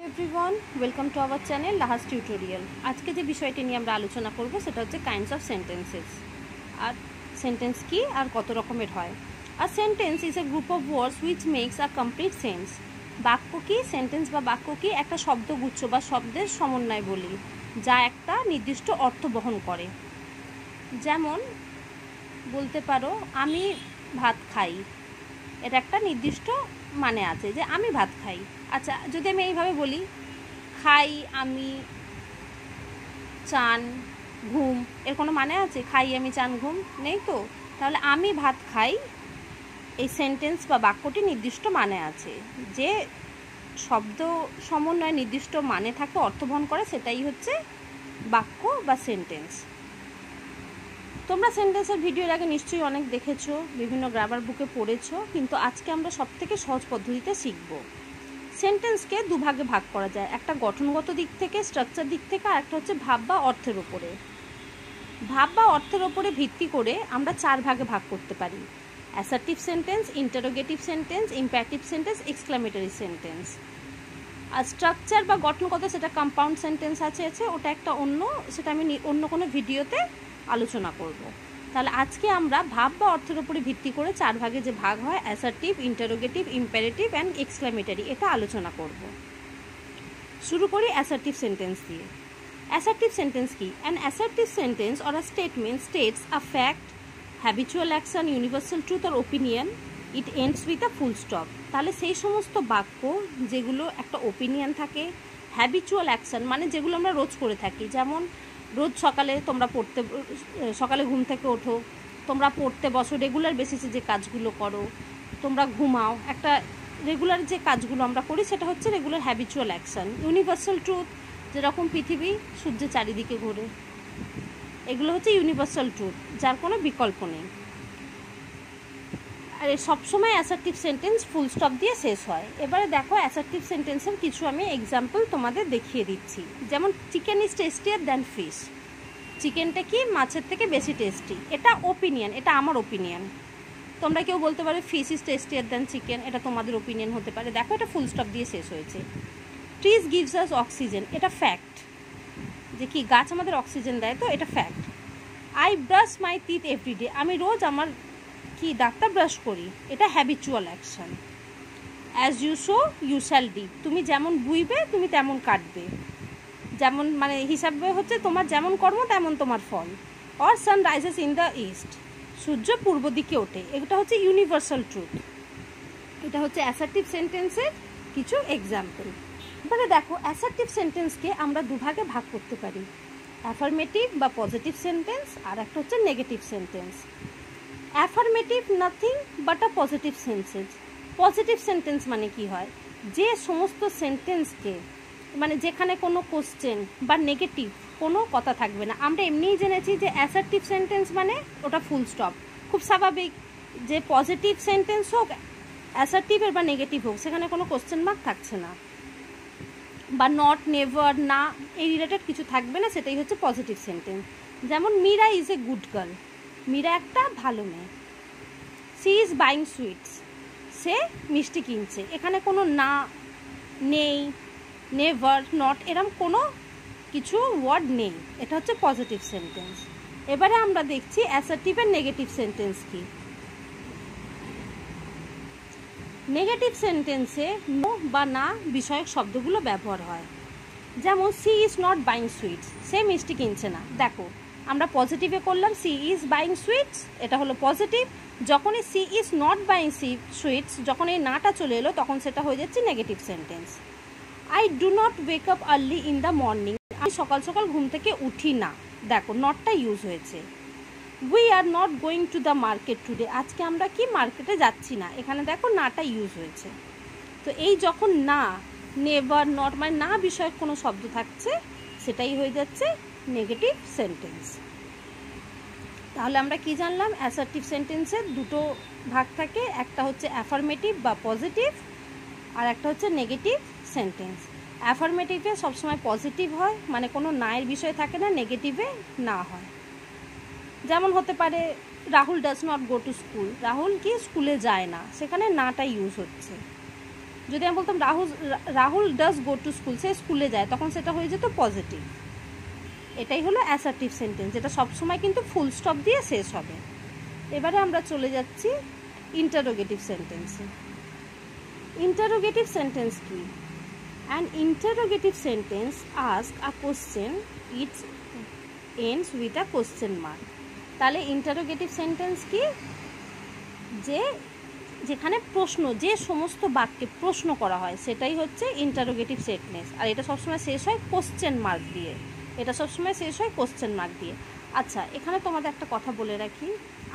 Everyone, welcome to our channel Lahas tutorial. আজকে যে বিষয়টি নিয়ে আমরা আলোচনা করব সেটা হচ্ছে কাইন্ডস অফ সেন্টেন্সেস। আর সেন্টেন্স কি আর কত রকমের হয়। আর sentence is a group of words which makes a complete sense. বাক্য কি? সেন্টেন্স বা বাক্য কি? একটা শব্দগুচ্ছ বা শব্দের সমন্বয় বলি, যা একটা নির্দিষ্ট অর্থ বহন করে। যেমন বলতে পারো আমি ভাত খাই, এটা একটা নির্দিষ্ট মানে আছে যে আমি ভাত খাই। আচ্ছা, যদি আমি এইভাবে বলি খাই আমি চান ঘুম, এর কোনো মানে আছে? খাই আমি চান ঘুম নেই তো। তাহলে আমি ভাত খাই এই সেন্টেন্স বা বাক্যটি নির্দিষ্ট মানে আছে, যে শব্দ সমন্বয়ে নির্দিষ্ট মানে থাকে, অর্থ বহন করে, সেটাই হচ্ছে বাক্য বা সেন্টেন্স। তোমরা সেন্টেন্সের ভিডিওর আগে নিশ্চয়ই অনেক দেখেছো, বিভিন্ন গ্রামার বুকে পড়েছো, কিন্তু আজকে আমরা সবথেকে সহজ পদ্ধতিতে শিখব। সেন্টেন্সকে দুভাগে ভাগ করা যায়, একটা গঠনগত দিক থেকে, স্ট্রাকচার দিক থেকে, আর একটা হচ্ছে ভাব বা অর্থের ওপরে। ভাব বা অর্থের ওপরে ভিত্তি করে আমরা 4 ভাগে ভাগ করতে পারি: assertive sentence, interrogative sentence, imperative sentence, exclamatory sentence. আর স্ট্রাকচার বা গঠনগত সেটা কম্পাউন্ড সেন্টেন্স আছে, ওটা একটা অন্য, সেটা আমি অন্য কোনো ভিডিওতে আলোচনা করব। তাহলে আজকে আমরা ভাব বা অর্থের উপরে ভিত্তি করে 4 ভাগে যে ভাগ হয়, assertive, interrogative, imperative and exclamatory, এটা আলোচনা করব। শুরু করি অ্যাসার্টিভ সেন্টেন্স দিয়ে। অ্যাসার্টিভ সেন্টেন্স কি? An assertive sentence or a statement states a fact, habitual action, universal truth or opinion, it ends with a full stop. তাহলে সেই সমস্ত বাক্য যেগুলো একটা ওপিনিয়ন থাকে, হ্যাবিচুয়াল অ্যাকশন মানে যেগুলো আমরা রোজ করে থাকি, যেমন রোজ সকালে তোমরা সকালে ঘুম থেকে ওঠো, তোমরা পড়তে বসো, রেগুলার বেসিসে যে কাজগুলো করো, তোমরা ঘুমাও, একটা রেগুলার যে কাজগুলো আমরা করি সেটা হচ্ছে regular habitual action. Universal truth, যেরকম পৃথিবী সূর্যের চারিদিকে ঘোরে, এগুলো হচ্ছে ইউনিভার্সাল ট্রুথ, যার কোনো বিকল্প নেই। আর সবসময় অ্যাসার্টিভ সেন্টেন্স ফুল স্টপ দিয়ে শেষ হয়। এবারে দেখো অ্যাসার্টিভ সেন্টেন্সের কিছু আমি এক্সাম্পল তোমাদের দেখিয়ে দিচ্ছি। যেমন চিকেন ইজ টেস্টিয়ার দ্যান ফিশ। চিকেনটা কি মাছের থেকে বেশি টেস্টি, এটা ওপিনিয়ন, এটা আমার ওপিনিয়ন। তোমরা কেউ বলতে পারো ফিশ ইজ টেস্টিয়ার দ্যান চিকেন, এটা তোমাদের ওপিনিয়ন হতে পারে। দেখো এটা ফুল স্টপ দিয়ে শেষ হয়েছে। ট্রিজ গিভস আস অক্সিজেন, এটা ফ্যাক্ট, যে কি গাছ আমাদের অক্সিজেন দেয়, তো এটা fact. I brush my teeth everyday, আমি রোজ আমার কি দাঁতটা ব্রাশ করি, এটা habitual action. As you sow you shall reap, তুমি যেমন বুইবে তুমি তেমন কাটবে, যেমন মানে হিসাবে হচ্ছে তোমার যেমন কর্ম তেমন তোমার ফল। Or sun rises in the east, সূর্য পূর্ব দিকে ওঠে, এটা হচ্ছে ইউনিভার্সাল ট্রুথ। এটা হচ্ছে অ্যাসার্টিভ সেন্টেন্সের কিছু এক্সাম্পল। এবারে দেখো অ্যাসার্টিভ সেন্টেন্সকে আমরা দুভাগে ভাগ করতে পারি: অ্যাফার্মেটিভ বা পজিটিভ সেন্টেন্স, আর একটা হচ্ছে negative sentence. Affirmative nothing but a positive sentence. Positive sentence মানে কি হয়? যে সমস্ত সেন্টেন্সকে মানে যেখানে কোনো কোশ্চেন বা নেগেটিভ কোনো কথা থাকবে না। আমরা এমনিই জেনেছি যে অ্যাসার্টিভ সেন্টেন্স মানে ওটা ফুল স্টপ, খুব স্বাভাবিক যে পজিটিভ সেন্টেন্স হোক, অ্যাসার্টিভের বা নেগেটিভ হোক, সেখানে কোনো কোশ্চেন মার্ক থাকছে না, বা নট, নেভার, না, এই রিলেটেড কিছু থাকবে না, সেটাই হচ্ছে পজিটিভ সেন্টেন্স। যেমন Meera is a good girl, Meera একটা ভালো মেয়ে। সি ইজ বাইং সুইটস, সে মিষ্টি কিনছে, এখানে কোনো না, নেই, নেভার, নট, এরম কোনো কিছু ওয়ার্ড নেই, এটা হচ্ছে পজিটিভ সেন্টেন্স। এবারে আমরা দেখছি অ্যাসার্টিভ আর নেগেটিভ সেন্টেন্স কি। নেগেটিভ সেন্টেন্সে নো বা না বিষয়ক শব্দগুলো ব্যবহার হয়। যেমন she is not buying sweets, সে মিষ্টি কিনছে না। দেখো আমরা পজিটিভে করলাম সি ইজ বাইং সুইটস, এটা হলো পজিটিভ। যখনই she is not buying sweets, যখন এই নাটা চলে এলো, তখন সেটা হয়ে যাচ্ছে negative sentence. I do not wake up early in the morning, আমি সকাল সকাল ঘুম থেকে উঠি না। দেখো নটটা ইউজ হয়েছে। We are not going to the market today, আজকে আমরা কি মার্কেটে যাচ্ছি না, এখানে দেখো নাটা ইউজ হয়েছে। তো এই যখন না, নেভার, নট মানে না বিষয়ক কোনো শব্দ থাকছে, সেটাই হয়ে যাচ্ছে নেগেটিভ সেন্টেন্স। তাহলে আমরা কি জানলাম? অ্যাসার্টিভ সেন্টেন্সের দুটো ভাগ থাকে, একটা হচ্ছে অ্যাফার্মেটিভ বা পজিটিভ, আর একটা হচ্ছে নেগেটিভ সেন্টেন্স। অ্যাফার্মেটিভে সবসময় পজিটিভ হয়, মানে কোনো নায়ের বিষয় থাকে না, নেগেটিভে না হয়। যেমন হতে পারে Rahul does not go to school, Rahul কি স্কুলে যায় না, সেখানে নাটা ইউজ হচ্ছে। যদি আমি বলতাম Rahul does go to school, সে স্কুলে যায়, তখন সেটা হয়ে যেত পজিটিভ। এটাই হলো অ্যাসার্টিভ সেন্টেন্স, যেটা সবসময় কিন্তু ফুল স্টপ দিয়ে শেষ হবে। এবারে আমরা চলে যাচ্ছি ইন্টারোগেটিভ সেন্টেন্সে। ইন্টারোগেটিভ সেন্টেন্স কি? An interrogative sentence ask a question, it ends with a question mark. তাহলে ইন্টারোগেটিভ সেন্টেন্স কি? যেখানে প্রশ্ন, যে সমস্ত বাক্যে প্রশ্ন করা হয় সেটাই হচ্ছে ইন্টারোগেটিভ সেন্টেন্স। আর এটা সবসময় শেষ হয় কোশ্চেন মার্ক দিয়ে, এটা সবসময় শেষ হয় কোশ্চেন মার্ক দিয়ে। আচ্ছা, এখানে তোমাদের একটা কথা বলে রাখি,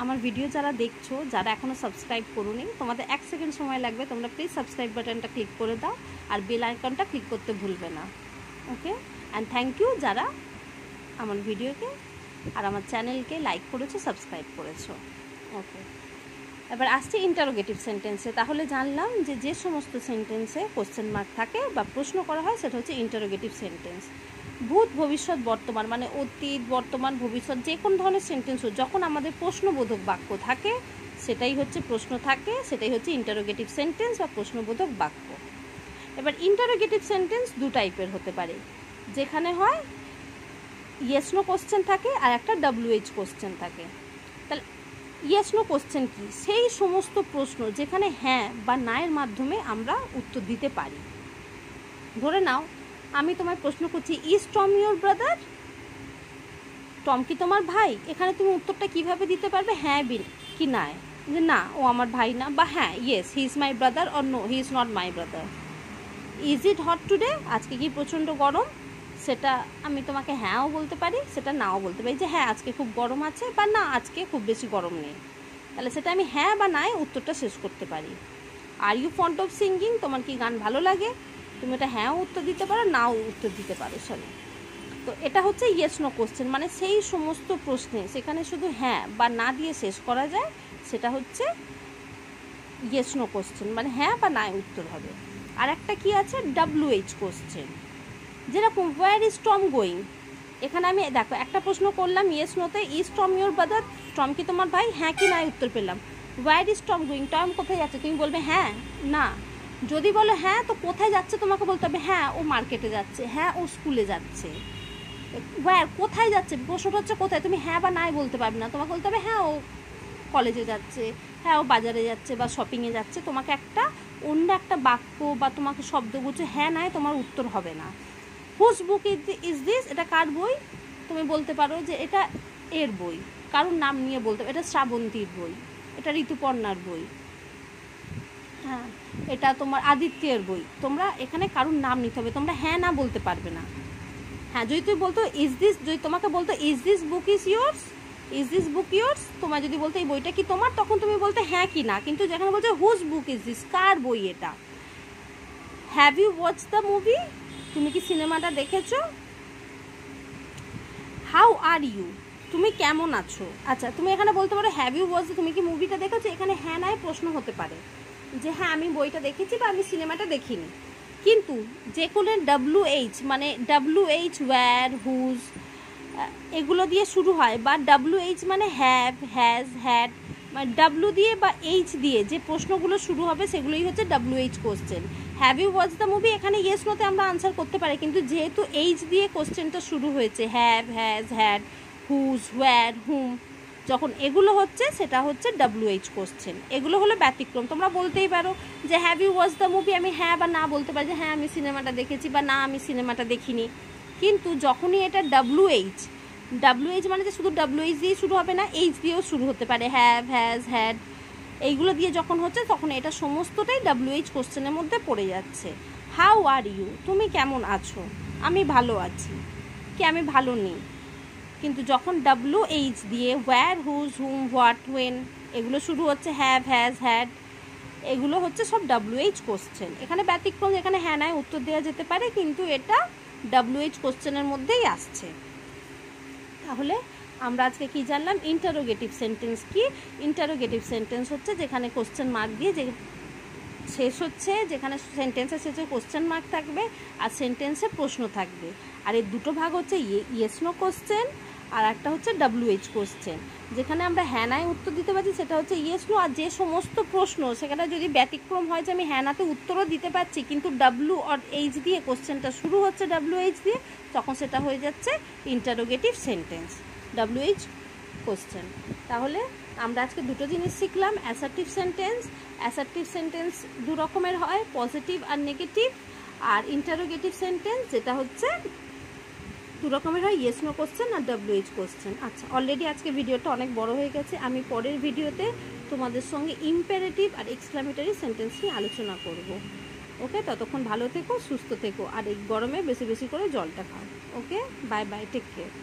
আমার ভিডিও যারা দেখছো, যারা এখনও সাবস্ক্রাইব করোনি, তোমাদের 1 সেকেন্ড সময় লাগবে, তোমরা প্লিজ সাবস্ক্রাইব বাটনটা ক্লিক করে দাও আর বেল আইকনটা ক্লিক করতে ভুলবে না। ওকে, অ্যান্ড থ্যাংক ইউ যারা আমার ভিডিওকে আর আমার চ্যানেলকে লাইক করেছো, সাবস্ক্রাইব করেছো। ওকে, এবার আসছে ইন্টারোগেটিভ সেন্টেন্সে। তাহলে জানলাম যে সমস্ত সেন্টেন্সে কোশ্চেন মার্ক থাকে বা প্রশ্ন করা হয় সেটা হচ্ছে ইন্টারোগেটিভ সেন্টেন্স। ভূত, ভবিষ্যৎ, বর্তমান, মানে অতীত, বর্তমান, ভবিষ্যৎ, যে কোনো ধরনের সেন্টেন্স হোক, যখন আমাদের প্রশ্নবোধক বাক্য থাকে সেটাই হচ্ছে প্রশ্ন থাকে, সেটাই হচ্ছে ইন্টারোগেটিভ সেন্টেন্স বা প্রশ্নবোধক বাক্য। এবার ইন্টারোগেটিভ সেন্টেন্স 2 টাইপের হতে পারে, যেখানে হয় ইয়েস নো কোশ্চেন থাকে আর একটা WH কোশ্চেন থাকে। তাহলে ইয়েস নো কোশ্চেন কি? সেই সমস্ত প্রশ্ন যেখানে হ্যাঁ বা না এর মাধ্যমে আমরা উত্তর দিতে পারি। ধরে নাও আমি তোমায় প্রশ্ন করছি, is Tom your brother? Tom কি তোমার ভাই? এখানে তুমি উত্তরটা কিভাবে দিতে পারবে? হ্যাঁ কি না, যে না ও আমার ভাই না, বা হ্যাঁ yes he is my brother, or no he is not my brother. Is it hot today? আজকে কি প্রচণ্ড গরম? সেটা আমি তোমাকে হ্যাঁও বলতে পারি, সেটা নাও বলতে পারি, যে হ্যাঁ আজকে খুব গরম আছে, বা না আজকে খুব বেশি গরম নেই। তাহলে সেটা আমি হ্যাঁ বা নায় উত্তরটা শেষ করতে পারি। Are you fond of singing? তোমার কি গান ভালো লাগে? তুমি এটা হ্যাঁও উত্তর দিতে পারো, নাও উত্তর দিতে পারো। সরি, তো এটা হচ্ছে ইয়েস নো কোশ্চেন, মানে সেই সমস্ত প্রশ্নে সেখানে শুধু হ্যাঁ বা না দিয়ে শেষ করা যায়, সেটা হচ্ছে ইয়েস নো কোশ্চেন, মানে হ্যাঁ বা না উত্তর হবে। আর একটা কি আছে, WH কোশ্চেন, যেরকম হোয়ার ইজ টম গোয়িং? এখানে আমি দেখো একটা প্রশ্ন করলাম ইয়েস নোতে, is Tom your brother? Tom কি তোমার ভাই? হ্যাঁ কি না উত্তর পেলাম। Where is Tom going? Tom কোথায় যাচ্ছে? তুমি বলবে হ্যাঁ না। যদি বলো হ্যাঁ, তো কোথায় যাচ্ছে তোমাকে বলতে হবে হ্যাঁ ও মার্কেটে যাচ্ছে, হ্যাঁ ও স্কুলে যাচ্ছে। হোয়ার কোথায় যাচ্ছে, প্রশ্নটা হচ্ছে কোথায়, তুমি হ্যাঁ বা নাই বলতে পারবে না, তোমাকে বলতে হবে হ্যাঁ ও কলেজে যাচ্ছে, হ্যাঁ ও বাজারে যাচ্ছে বা শপিংয়ে যাচ্ছে। তোমাকে একটা অন্য একটা বাক্য বা তোমাকে শব্দগুচ্ছ হ্যাঁ নাই তোমার উত্তর হবে না। Whose book is this? এটা কার বই? তুমি বলতে পারো যে এটা এর বই, কারোর নাম নিয়ে বলতে পারো, এটা শ্রাবন্তীর বই, এটা ঋতুপর্ণার বই, হ্যাঁ এটা তোমার আদিত্যের বই। তোমরা এখানে কারোর নাম নিতে হবে, তোমরা হ্যাঁ না বলতে পারবে না। হ্যাঁ, যদি তুমি বলতো ইজ দিস, যদি তোমাকে বলতো is this book is yours, is this book yours, তোমার যদি বলতো এই বইটা কি তোমার, তখন তুমি বলতে হ্যাঁ কি না। কিন্তু যেখানে বলছো হুজ বুক ইজ দিস, কার বই এটা। Have you watch the movie? তুমি কি সিনেমাটা দেখেছো? How are you? তুমি কেমন আছো? আচ্ছা, তুমি এখানে বলতে পারো হ্যাভ ইউ ওয়াচ, তুমি কি মুভিটা দেখেছো? এখানে হ্যাঁ নাই প্রশ্ন হতে পারে, যে হ্যাঁ আমি বইটা দেখেছি বা আমি সিনেমাটা দেখিনি। কিন্তু যে কোনো WH, মানে WH, ওয়্যার, হুজ, এগুলো দিয়ে শুরু হয়, বা WH মানে হ্যাভ, হ্যাজ, হ্যাড, মানে W দিয়ে বা H দিয়ে যে প্রশ্নগুলো শুরু হবে সেগুলোই হচ্ছে WH question. Have you watch the movie? এখানে ইয়েস নোতে আমরা আনসার করতে পারি, কিন্তু যেহেতু H দিয়ে কোশ্চেনটা শুরু হয়েছে, have, has, had, whose, were, whom, যখন এগুলো হচ্ছে সেটা হচ্ছে WH কোশ্চেন। এগুলো হলো ব্যতিক্রম। তোমরা বলতেই পারো যে have you watch the movie, আমি হ্যাঁ বা না বলতে পারি যে হ্যাঁ আমি সিনেমাটা দেখেছি, বা না আমি সিনেমাটা দেখিনি। কিন্তু যখনই এটা WH মানে যে শুধু WH দিয়ে শুরু হবে না, H দিয়েও শুরু হতে পারে, হ্যাভ, হ্যাজ, হ্যাড, এইগুলো দিয়ে যখন হচ্ছে তখন এটা সমস্তটাই WH কোশ্চেনের মধ্যে পড়ে যাচ্ছে। How are you? তুমি কেমন আছো? আমি ভালো আছি কি আমি ভালো নেই। কিন্তু যখন WH দিয়ে where, whose, whom, what, when এগুলো শুরু হচ্ছে, হ্যাভ, হ্যাজ, হ্যাড, এগুলো হচ্ছে সব WH কোশ্চেন। এখানে ব্যতিক্রম, এখানে হ্যাঁ নয় উত্তর দেওয়া যেতে পারে, কিন্তু এটা WH কোশ্চেনের মধ্যেই আসছে। তাহলে আমরা আজকে কি জানলাম? ইন্টারোগেটিভ সেন্টেন্স কি? ইন্টারোগেটিভ সেন্টেন্স হচ্ছে যেখানে কোশ্চেন মার্ক দিয়ে যে শেষ হচ্ছে, যেখানে সেন্টেন্সের শেষে কোশ্চেন মার্ক থাকবে আর সেন্টেন্সে প্রশ্ন থাকবে। আর এর দুটো ভাগ হচ্ছে ইয়েস নো কোশ্চেন আর একটা হচ্ছে WH কোশ্চেন, যেখানে আমরা হ্যাঁ নায় উত্তর দিতে পারছি সেটা হচ্ছে ইয়েস নো। আর যে সমস্ত প্রশ্ন সেখানে যদি ব্যতিক্রম হয় যে আমি হ্যাঁ নাতে উত্তরও দিতে পারছি কিন্তু WH দিয়ে কোশ্চেনটা শুরু হচ্ছে WH দিয়ে, তখন সেটা হয়ে যাচ্ছে ইন্টারোগেটিভ সেন্টেন্স, WH কোশ্চেন। তাহলে আমরা আজকে দুটো জিনিস শিখলাম, অ্যাসার্টিভ সেন্টেন্স দু রকমের হয়, পজিটিভ আর নেগেটিভ, আর ইন্টারোগেটিভ সেন্টেন্স যেটা হচ্ছে দু রকমের হয়, ইয়েস নো কোশ্চেন আর WH কোশ্চেন। আচ্ছা, অলরেডি আজকে ভিডিওটা অনেক বড় হয়ে গেছে, আমি পরের ভিডিওতে তোমাদের সঙ্গে ইম্পেরেটিভ আর এক্সক্লামেটরি সেন্টেন্স নিয়ে আলোচনা করব। ওকে, ততক্ষণ ভালো থেকো, সুস্থ থেকো, আর এই গরমে বেশি বেশি করে জলটা খাও। ওকে, বাই বাই, টেক কেয়ার।